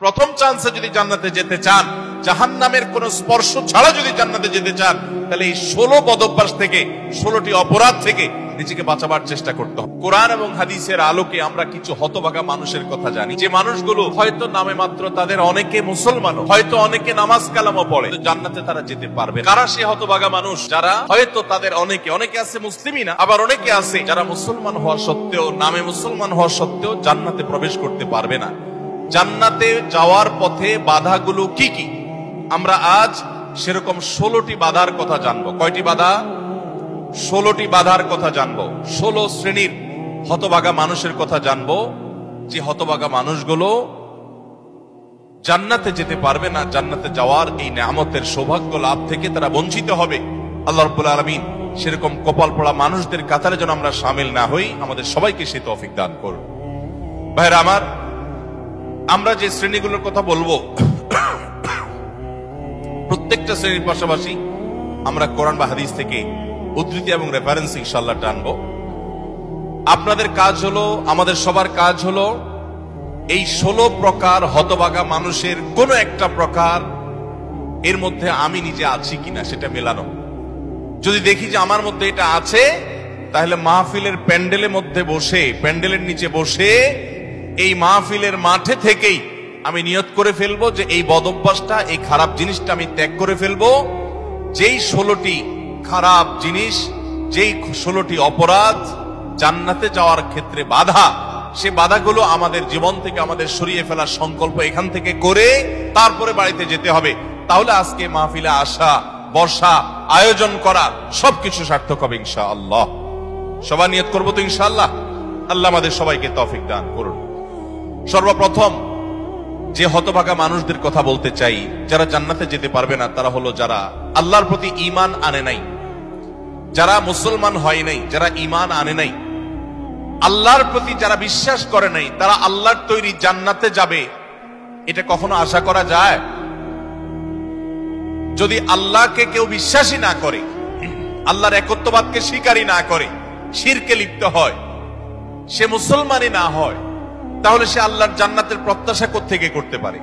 প্রথম চান্সে যদি জান্নাতে যেতে চান, জাহান্নামের কোন স্পর্শ ছাড়া যদি জান্নাতে যেতে চান, তাহলে এই 16 বদঅভ্যাস থেকে, 16টি অপরাধ থেকে নিজেকে বাঁচাবার চেষ্টা করতে হবে। কোরআন এবং হাদিসের আলোকে আমরা কিছু হতভাগা মানুষের কথা জানি, যে মানুষগুলো হয়তো নামে মাত্র, তাদের অনেকে মুসলমান, হয়তো অনেকে নামাজ কালামও পড়ে, জান্নাতে তারা যেতে পারবে। কারা সে হতভাগা মানুষ? যারা হয়তো তাদের অনেকে আছে মুসলিমই না, আবার অনেকে আছে যারা মুসলমান হওয়া সত্ত্বেও, নামে মুসলমান হওয়া সত্ত্বেও জান্নাতে প্রবেশ করতে পারবে না। জান্নাতে যাওয়ার পথে বাধাগুলো কি কি, আমরা আজ সেরকম 16টি বাধার কথা জানবো। কয়টি বাধা? 16টি বাধার কথা জানবো। 16 শ্রেণীর হতভাগা মানুষের কথা জানবো, যে হতভাগা মানুষগুলো জান্নাতে যেতে পারবে না। জান্নাতে যাওয়ার এই নিয়ামতের সৌভাগ্য লাভ থেকে তারা বঞ্চিত হবে। আল্লাহ রাব্বুল আলামিন সেরকম কপাল পোড়া মানুষদের কাতারে যেন আমরা শামিল না হই, আমাদের সবাইকে সে তৌফিক দান করুন। ভাইরা আমার, আমরা যে শ্রেণীগুলোর কথা বলবো, প্রত্যেকটা শ্রেণীর পাশাপাশি আমরা কোরআন বা হাদিস থেকে উদ্ধৃতি এবং রেফারেন্স ইনশাআল্লাহ টানবো। আপনাদের কাজ হলো, আমাদের সবার কাজ হলো, এই 16 প্রকার হতভাগা মানুষের কোন একটা প্রকার এর মধ্যে আমি নিজে আছি কিনা সেটা মেলানো। যদি দেখি যে আমার মধ্যে এটা আছে, তাহলে মাহফিলের প্যান্ডেলের মধ্যে বসে, প্যান্ডেলের নিচে বসে, এই মাহফিলের মাঠে থেকেই আমি নিয়ত করে ফেলবো যে এই বদঅভ্যাসটা, এই খারাপ জিনিসটা আমি ত্যাগ করে ফেলবো। যেই 16টি খারাপ জিনিস, যেই 16টি অপরাধ জান্নাতে যাওয়ার ক্ষেত্রে বাধা, সে বাধাগুলো আমাদের জীবন থেকে আমাদের সরিয়ে ফেলার সংকল্প এখান থেকে করে তারপরে বাড়িতে যেতে হবে। তাহলে আজকে মাহফিলে আসা, বসা, আয়োজন করা সবকিছু সার্থক হবে ইনশাআল্লাহ। সবাই নিয়ত করবো তো ইনশাআল্লাহ। আল্লাহ আমাদের সবাইকে তৌফিক দান করুন। সর্বপ্রথম যে হতভাগা মানুষদের কথা বলতে চাই, যারা জান্নাতে যেতে পারবে না, তারা হলো যারা আল্লাহর প্রতি ঈমান আনে নাই, যারা মুসলমান হয় নাই, যারা ঈমান আনে নাই, আল্লাহর প্রতি যারা বিশ্বাস করে নাই, তারা আল্লাহর তৈরি জান্নাতে যাবে, এটা কখনো আশা করা যায়? যদি আল্লাহকে কেউ বিশ্বাসী না করে, আল্লাহর একত্ববাদকে স্বীকারই না করে, শিরকে লিপ্ত হয়, সে মুসলমানই না হয়, তাহলে সে আল্লাহর জান্নাতের প্রত্যাশা কোত্থেকে করতে পারে?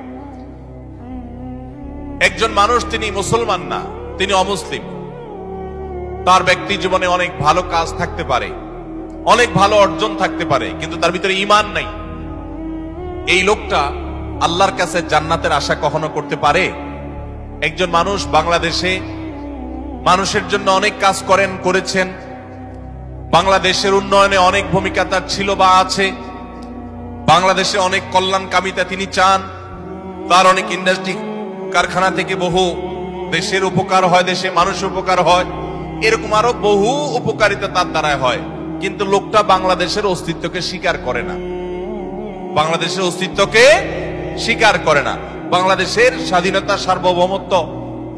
একজন মানুষ, তিনি মুসলমান না, তিনি অমুসলিম, তার ব্যক্তি জীবনে অনেক ভালো কাজ থাকতে পারে, অনেক ভালো অর্জন থাকতে পারে, কিন্তু তার ভিতরে ঈমান নাই। এই লোকটা আল্লাহর কাছে জান্নাতের আশা কখনো করতে পারে? একজন মানুষ বাংলাদেশে মানুষের জন্য অনেক কাজ করেছেন, বাংলাদেশের উন্নয়নে অনেক ভূমিকা তার ছিল বা আছে, বাংলাদেশে অনেক কল্যাণকামিতা তিনি চান, তার অনেক ইন্ডাস্ট্রি কারখানা থেকে বহু দেশের উপকার হয়, দেশে মানুষের উপকার হয়, এরকম আরো বহু উপকারিতা তার দ্বারাই হয়। কিন্তু লোকটা বাংলাদেশের অস্তিত্বকে স্বীকার করে না, বাংলাদেশের অস্তিত্বকে স্বীকার করে না, বাংলাদেশের স্বাধীনতা, সার্বভৌমত্ব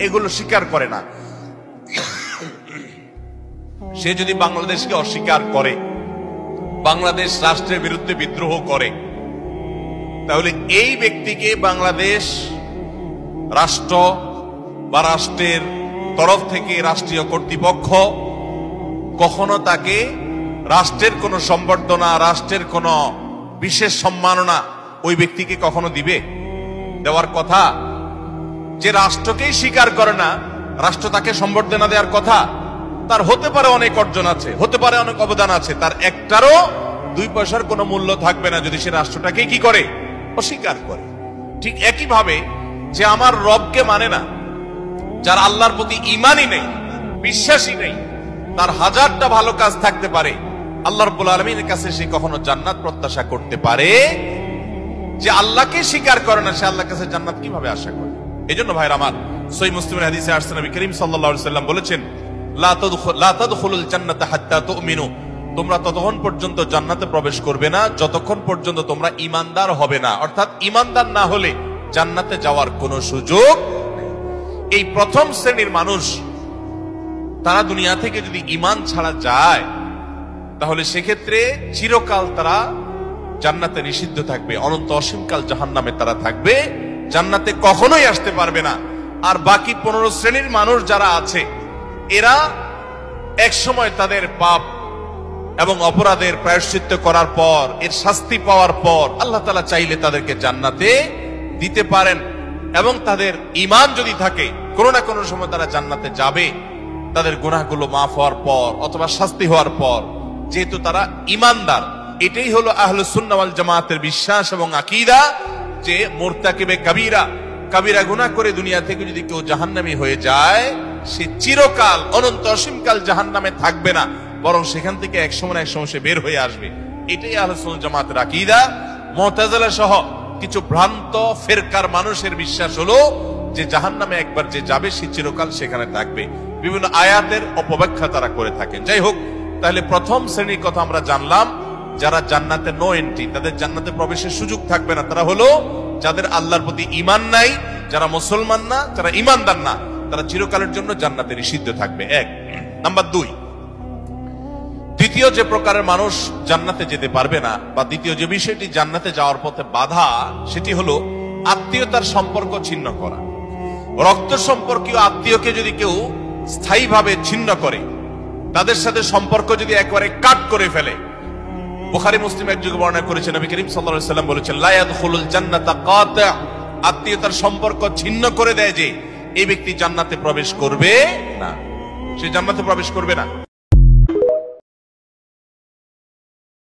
এগুলো স্বীকার করে না। সে যদি বাংলাদেশকে অস্বীকার করে, বাংলাদেশ রাষ্ট্রের বিরুদ্ধে বিদ্রোহ করে, তাহলে এই ব্যক্তিকে বাংলাদেশ রাষ্ট্র বা রাষ্ট্রের তরফ থেকে রাষ্ট্রীয় কর্তৃপক্ষ কখনো তাকে রাষ্ট্রের কোন সম্বর্ধনা, রাষ্ট্রের কোন বিশেষ সম্মাননা ওই ব্যক্তিকে কখনো দিবে? দেওয়ার কথা। যে রাষ্ট্রকেই স্বীকার করে না, রাষ্ট্র তাকে সম্বর্ধনা দেওয়ার কথা। তার হতে পারে অনেক অর্জন আছে, হতে পারে অনেক অবদান আছে, তার একটারও 2 পয়সার কোনো মূল্য থাকবে না যদি সে রাষ্ট্রটাকে কি করে? অস্বীকার করে। ঠিক একই ভাবে যে আমার রবকে মানে না, যার আল্লাহর প্রতি ঈমানই নেই, বিশ্বাসই নেই, তার হাজারটা ভালো কাজ থাকতে পারে, আল্লাহ রাব্বুল আলামিনের কাছে সে কখনো জান্নাত প্রত্যাশা করতে পারে? যে আল্লাহকে স্বীকার করে না, সে আল্লাহর কাছে জান্নাত কিভাবে আশা করে? এজন্য ভাইরা আমার, সহিহ মুসলিমের হাদিসে আসছে, নবী করিম সাল্লাল্লাহু আলাইহি ওয়াসাল্লাম বলেছেন, লা তাদখুলুল জান্নাতা হাত্তা তুমিনু, তোমরা ততক্ষণ পর্যন্ত জান্নাতে প্রবেশ করবে না যতক্ষণ পর্যন্ত তোমরা ঈমানদার হবে না। অর্থাৎ ঈমানদার না হলে জান্নাতে যাওয়ার কোনো সুযোগ নেই। এই প্রথম শ্রেণীর মানুষ, তারা দুনিয়া থেকে যদি ঈমান ছাড়া যায়, তাহলে সেক্ষেত্রে চিরকাল তারা জান্নাতে নিষিদ্ধ থাকবে, অনন্ত অসীমকাল জাহান্নামে তারা থাকবে, জান্নাতে কখনোই আসতে পারবে না। আর বাকি 15 শ্রেণীর মানুষ যারা আছে, এরা এক সময় তাদের পাপ এবং অপরাধের প্রায়শ্চিত্ত করার পর, এর শাস্তি পাওয়ার পর আল্লাহ তাআলা চাইলে তাদেরকে জান্নাতে দিতে পারেন এবং তাদের ঈমান যদি থাকে, কোনো না কোনো সময় তারা জান্নাতে যাবে, তাদের গুনাহগুলো মাফ হওয়ার পর অথবা শাস্তি হওয়ার পর, যেহেতু তারা ঈমানদার। এটাই হলো আহলুস সুন্নাহ ওয়াল জামাতের বিশ্বাস এবং আকীদা, যে মুরতাকিবে কাবীরা, কাবীরা গুনাহ করে দুনিয়া থেকে যদি কেউ জাহান্নামী হয়ে যায়, সে চিরকাল অনন্ত অসীমকাল জাহান্নামে থাকবে না, বরং সেখান থেকে এক সময় সে বের হয়ে আসবে। এটাই আহলুস সুন্নাহ ওয়াল জামাতের আকীদা। মুতাজিলা সহ কিছু ভ্রান্ত ফেরকার মানুষের বিশ্বাস হলো যে জাহান্নামে একবার যে যাবে সে চিরকাল সেখানে থাকবে। বিভিন্ন আয়াতের অপব্যাখ্যা তারা করে থাকেন। যাই হোক, তাহলে প্রথম শ্রেণীর কথা আমরা জানলাম, যারা জান্নাতে নো এন্ট্রি, তাদের জান্নাতে প্রবেশের সুযোগ থাকবে না, তারা হলো যাদের আল্লাহর প্রতি ঈমান নাই, যারা মুসলমান না, যারা ঈমানদার না, তারা চিরকালের জন্য জান্নাতে নিষিদ্ধ থাকবে। এক নাম্বার। দুই, দ্বিতীয় যে প্রকারের মানুষ জান্নাতে যেতে পারবে না, বা দ্বিতীয় যে বিষয়টি জান্নাতে যাওয়ার পথে বাধা, সেটি হলো আত্মীয়তার সম্পর্ক ছিন্ন করা। রক্ত সম্পর্কীয় আত্মীয়কে যদি কেউ স্থায়ীভাবে ছিন্ন করে, তাদের সাথে সম্পর্ক যদি একবারে কাট করে ফেলে, বুখারী মুসলিম এক যুগে বর্ণনা করেছেন, নবী করিম সাল্লাল্লাহু আলাইহি ওয়াসাল্লাম বলেছেন, লা ইয়াদখুলুল জান্নাতা কাতি', আত্মীয়তার সম্পর্ক ছিন্ন করে দেয় যে এই ব্যক্তি জান্নাতে প্রবেশ করবে না, সে জান্নাতে প্রবেশ করবে না।